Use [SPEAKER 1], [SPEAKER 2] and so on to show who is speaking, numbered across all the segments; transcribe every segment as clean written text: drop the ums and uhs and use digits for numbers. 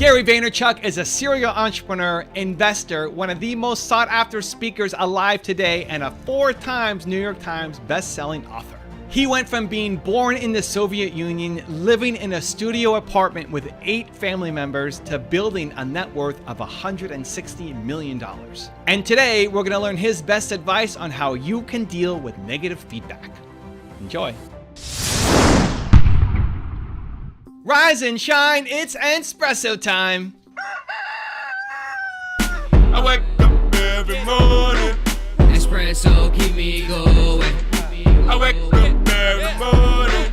[SPEAKER 1] Gary Vaynerchuk is a serial entrepreneur, investor, one of the most sought after speakers alive today, and a 4 times New York Times best-selling author. He went from being born in the Soviet Union, living in a studio apartment with 8 family members, to building a net worth of $160 million. And today, we're gonna learn his best advice on how you can deal with negative feedback. Enjoy. Rise and shine, it's Entspresso time.
[SPEAKER 2] I wake up every morning.
[SPEAKER 3] Espresso keep me going.
[SPEAKER 2] I wake up every morning.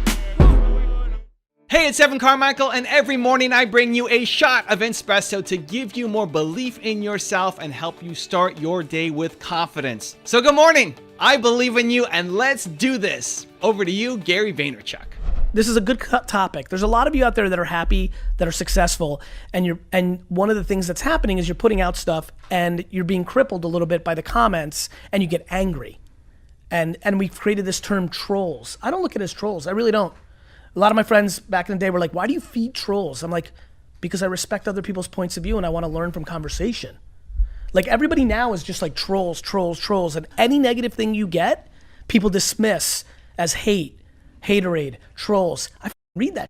[SPEAKER 1] Hey, it's Evan Carmichael, and every morning I bring you a shot of Entspresso to give you more belief in yourself and help you start your day with confidence. So good morning. I believe in you, and let's do this. Over to you, Gary Vaynerchuk.
[SPEAKER 4] This is a good topic. There's a lot of you out there that are happy, that are successful, and one of the things that's happening is you're putting out stuff and you're being crippled a little bit by the comments and you get angry. And we've created this term trolls. I don't look at it as trolls. I really don't. A lot of my friends back in the day were like, why do you feed trolls? I'm like, because I respect other people's points of view and I want to learn from conversation. Like everybody now is just like trolls, and any negative thing you get, people dismiss as hate. Haterade, trolls. I read that.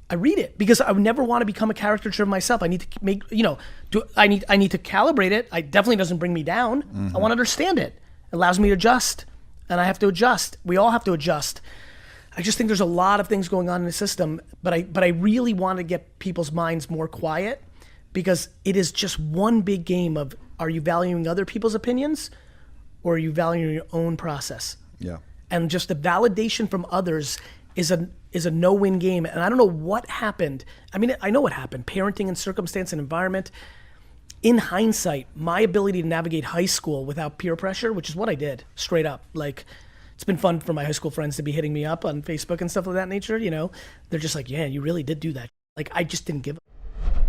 [SPEAKER 4] I read it because I would never want to become a caricature of myself. I need to make, I need to calibrate it. It definitely doesn't bring me down. I want to understand it. It allows me to adjust, and I have to adjust. We all have to adjust. I just think there's a lot of things going on in the system, but I really want to get people's minds more quiet because it is just one big game of, are you valuing other people's opinions or are you valuing your own process?
[SPEAKER 5] Yeah.
[SPEAKER 4] And just the validation from others is a no-win game. And I don't know what happened. I mean, I know what happened. Parenting and circumstance and environment. In hindsight, my ability to navigate high school without peer pressure, which is what I did, straight up. Like, it's been fun for my high school friends to be hitting me up on Facebook and stuff of that nature, They're just like, yeah, you really did do that. Like, I just didn't give a.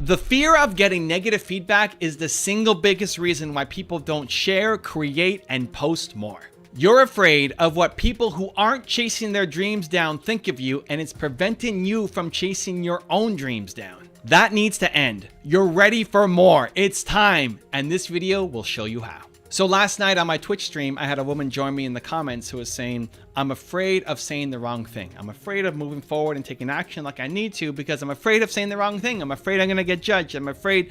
[SPEAKER 1] The fear of getting negative feedback is the single biggest reason why people don't share, create, and post more. You're afraid of what people who aren't chasing their dreams down think of you, and it's preventing you from chasing your own dreams down. That needs to end. You're ready for more. It's time, and this video will show you how. So last night on my Twitch stream, I had a woman join me in the comments who was saying, I'm afraid of saying the wrong thing. I'm afraid of moving forward and taking action like I need to because I'm afraid of saying the wrong thing. I'm afraid I'm gonna get judged. I'm afraid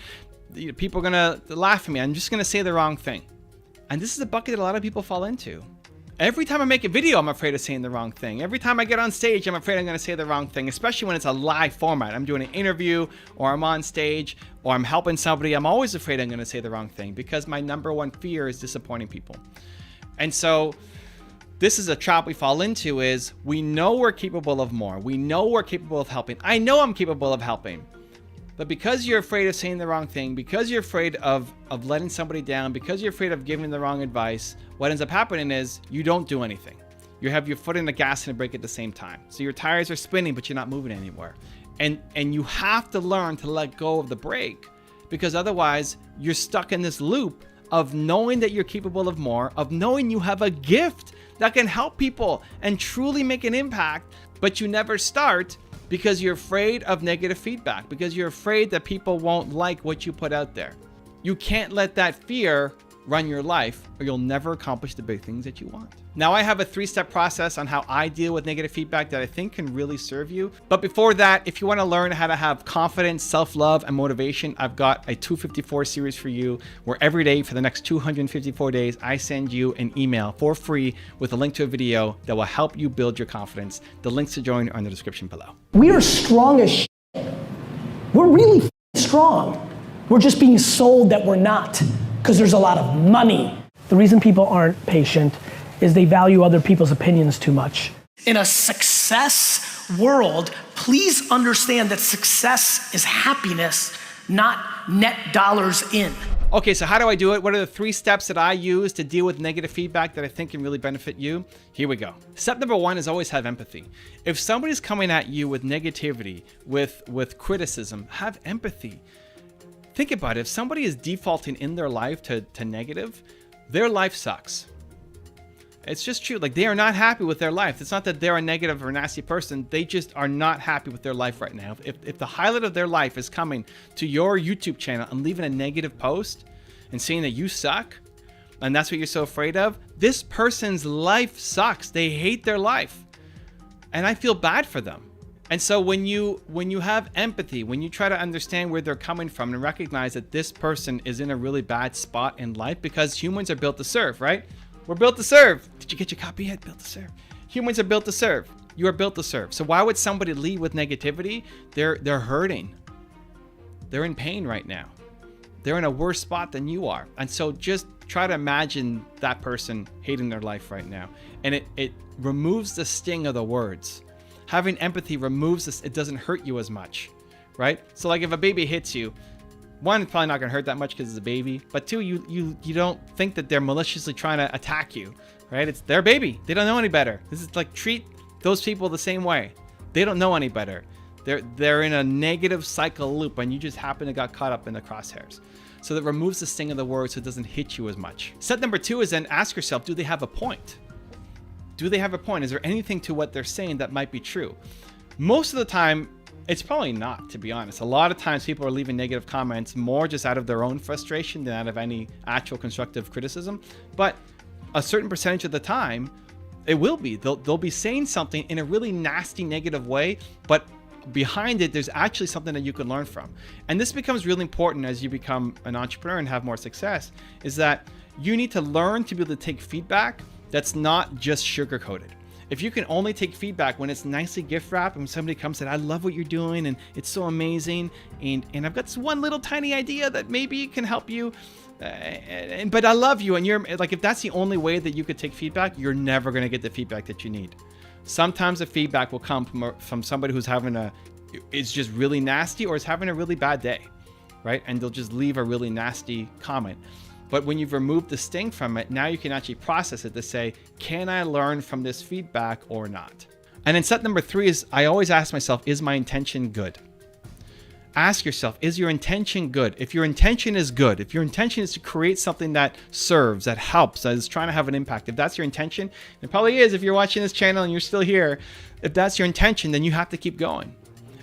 [SPEAKER 1] people are gonna laugh at me. I'm just gonna say the wrong thing. And this is a bucket that a lot of people fall into. Every time I make a video, I'm afraid of saying the wrong thing. Every time I get on stage, I'm afraid I'm going to say the wrong thing, especially when it's a live format. I'm doing an interview or I'm on stage or I'm helping somebody. I'm always afraid I'm going to say the wrong thing because my number one fear is disappointing people. And so this is a trap we fall into is we know we're capable of more. We know we're capable of helping. I know I'm capable of helping. But because you're afraid of saying the wrong thing, because you're afraid of letting somebody down, because you're afraid of giving the wrong advice, what ends up happening is you don't do anything. You have your foot in the gas and the brake at the same time. So your tires are spinning, but you're not moving anywhere. And you have to learn to let go of the brake because otherwise you're stuck in this loop of knowing that you're capable of more, of knowing you have a gift that can help people and truly make an impact, but you never start because you're afraid of negative feedback, because you're afraid that people won't like what you put out there. You can't let that fear run your life or you'll never accomplish the big things that you want. Now I have a 3-step process on how I deal with negative feedback that I think can really serve you. But before that, if you want to learn how to have confidence, self-love, and motivation, I've got a 254 series for you where every day for the next 254 days, I send you an email for free with a link to a video that will help you build your confidence. The links to join are in the description below.
[SPEAKER 4] We are strong as shit. We're really strong. We're just being sold that we're not because there's a lot of money. The reason people aren't patient is they value other people's opinions too much. In a success world, please understand that success is happiness, not net dollars in.
[SPEAKER 1] Okay, so how do I do it? What are the 3 steps that I use to deal with negative feedback that I think can really benefit you? Here we go. Step number 1 is always have empathy. If somebody's coming at you with negativity, with criticism, have empathy. Think about it. If somebody is defaulting in their life to negative, their life sucks. It's just true. Like, they are not happy with their life. It's not that they're a negative or nasty person. They just are not happy with their life right now. If the highlight of their life is coming to your YouTube channel and leaving a negative post and saying that you suck, and that's what you're so afraid of, this person's life sucks. They hate their life. And I feel bad for them. And so when you have empathy, when you try to understand where they're coming from and recognize that this person is in a really bad spot in life, because humans are built to serve, right? We're built to serve. Did you get your copy yet? Built to serve. Humans are built to serve. You are built to serve. So why would somebody lead with negativity? They're hurting. They're in pain right now. They're in a worse spot than you are. And so just try to imagine that person hating their life right now. And it removes the sting of the words. Having empathy removes this. It doesn't hurt you as much, right? So like if a baby hits you, one, it's probably not going to hurt that much because it's a baby. But two, you don't think that they're maliciously trying to attack you, right? It's their baby. They don't know any better. This is like, treat those people the same way. They don't know any better. They're in a negative cycle loop, and you just happen to got caught up in the crosshairs. So that removes the sting of the word so it doesn't hit you as much. Step number 2 is then ask yourself, do they have a point? Do they have a point? Is there anything to what they're saying that might be true? Most of the time, it's probably not, to be honest. A lot of times people are leaving negative comments more just out of their own frustration than out of any actual constructive criticism. But a certain percentage of the time, it will be. They'll be saying something in a really nasty, negative way, but behind it, there's actually something that you can learn from. And this becomes really important as you become an entrepreneur and have more success, is that you need to learn to be able to take feedback that's not just sugar-coated. If you can only take feedback when it's nicely gift wrapped, and when somebody comes and said, I love what you're doing and it's so amazing, and I've got this one little tiny idea that maybe can help you, but I love you, and you're like, if that's the only way that you could take feedback, you're never going to get the feedback that you need. Sometimes the feedback will come from somebody who's is just really nasty or is having a really bad day, right? And they'll just leave a really nasty comment. But when you've removed the sting from it, now you can actually process it to say, can I learn from this feedback or not? And then step number 3 is, I always ask myself, is my intention good? Ask yourself, is your intention good? If your intention is good, if your intention is to create something that serves, that helps, that is trying to have an impact, if that's your intention, it probably is if you're watching this channel and you're still here, if that's your intention, then you have to keep going.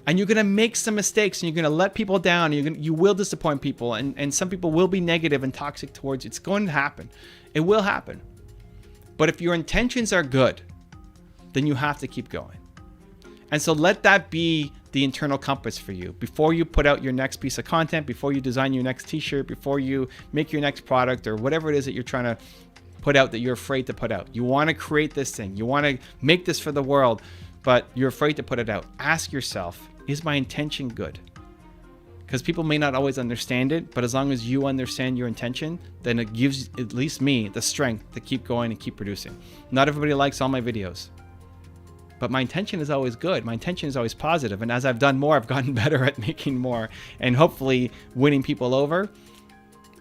[SPEAKER 1] And you're going to make some mistakes, and you're going to let people down, and you will disappoint people, and some people will be negative and toxic towards you. It's going to happen. It will happen. But if your intentions are good, then you have to keep going. And so let that be the internal compass for you. Before you put out your next piece of content, before you design your next t-shirt, before you make your next product, or whatever it is that you're trying to put out that you're afraid to put out. You want to create this thing. You want to make this for the world, but you're afraid to put it out. Ask yourself, is my intention good? Because people may not always understand it, but as long as you understand your intention, then it gives at least me the strength to keep going and keep producing. Not everybody likes all my videos, but my intention is always good. My intention is always positive. And as I've done more, I've gotten better at making more and hopefully winning people over.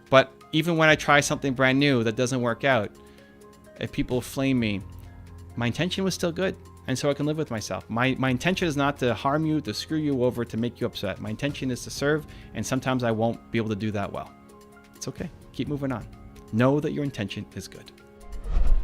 [SPEAKER 1] But even when I try something brand new that doesn't work out, if people flame me, my intention was still good. And so I can live with myself. My intention is not to harm you, to screw you over, to make you upset. My intention is to serve, and sometimes I won't be able to do that well. It's okay. Keep moving on. Know that your intention is good.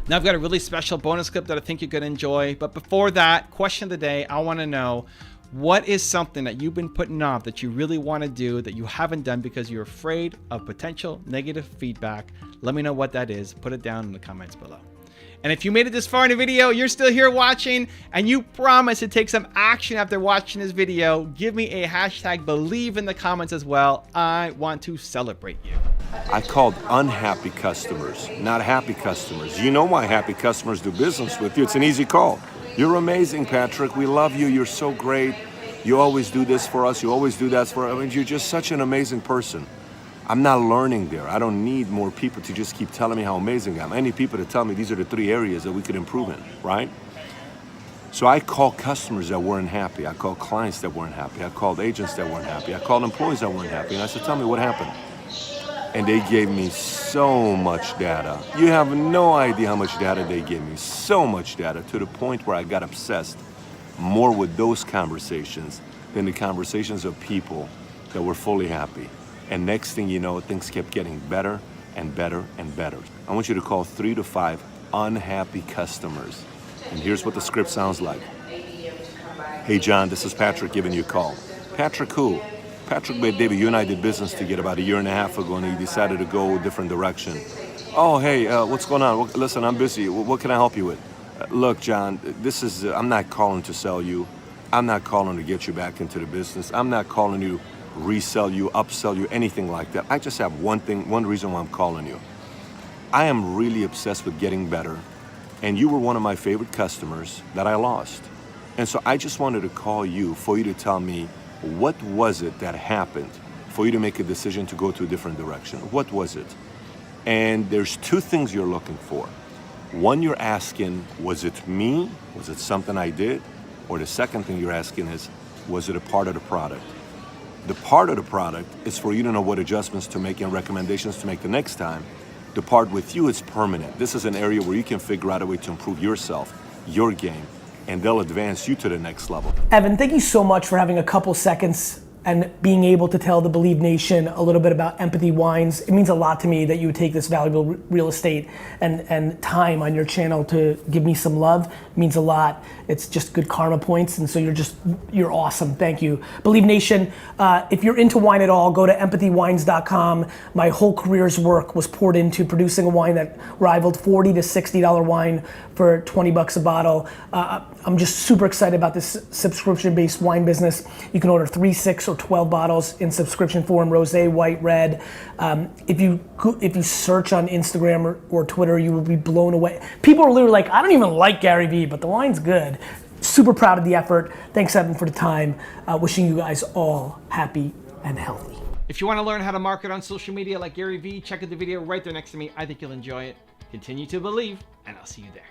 [SPEAKER 1] Now I've got a really special bonus clip that I think you're going to enjoy. But before that, question of the day, I want to know, what is something that you've been putting off that you really want to do that you haven't done because you're afraid of potential negative feedback? Let me know what that is. Put it down in the comments below. And if you made it this far in the video, you're still here watching, and you promise to take some action after watching this video, give me a hashtag believe in the comments as well. I want to celebrate you.
[SPEAKER 5] I called unhappy customers, not happy customers. You know why happy customers do business with you. It's an easy call. You're amazing, Patrick. We love you. You're so great. You always do this for us. You always do that for us. I mean, you're just such an amazing person. I'm not learning there. I don't need more people to just keep telling me how amazing I am. I need people to tell me these are the 3 areas that we could improve in, right? So I called customers that weren't happy. I called clients that weren't happy. I called agents that weren't happy. I called employees that weren't happy. And I said, tell me what happened. And they gave me so much data. You have no idea how much data they gave me. So much data, to the point where I got obsessed more with those conversations than the conversations of people that were fully happy. And next thing you know, things kept getting better and better and better. I want you to call 3 to 5 unhappy customers. And here's what the script sounds like. Hey John, this is Patrick giving you a call. Patrick who? Patrick David, you and I did business together about 1.5 years ago, and you decided to go a different direction. Oh, hey, what's going on? Listen, I'm busy. What can I help you with? Look, John, I'm not calling to sell you. I'm not calling to get you back into the business. I'm not calling you resell you, upsell you, anything like that. I just have one reason why I'm calling you. I am really obsessed with getting better, and you were one of my favorite customers that I lost. And so I just wanted to call you for you to tell me, what was it that happened for you to make a decision to go to a different direction? What was it? And there's 2 things you're looking for. One, you're asking, was it me? Was it something I did? Or the second thing you're asking is, was it a part of the product? The part of the product is for you to know what adjustments to make and recommendations to make the next time. The part with you is permanent. This is an area where you can figure out a way to improve yourself, your game, and they'll advance you to the next level.
[SPEAKER 4] Evan, thank you so much for having a couple seconds and being able to tell the Believe Nation a little bit about Empathy Wines. It means a lot to me that you would take this valuable real estate and time on your channel to give me some love. It means a lot. It's just good karma points, and so you're awesome. Thank you. Believe Nation, if you're into wine at all, go to empathywines.com. My whole career's work was poured into producing a wine that rivaled $40 to $60 wine for $20 a bottle. I'm just super excited about this subscription-based wine business. You can order 3, 6, or 12 bottles in subscription form, rosé, white, red. If you search on Instagram or Twitter, you will be blown away. People are literally like, I don't even like Gary Vee, but the wine's good. Super proud of the effort. Thanks, Evan, for the time. Wishing you guys all happy and healthy.
[SPEAKER 1] If you want to learn how to market on social media like Gary Vee, check out the video right there next to me. I think you'll enjoy it. Continue to believe, and I'll see you there.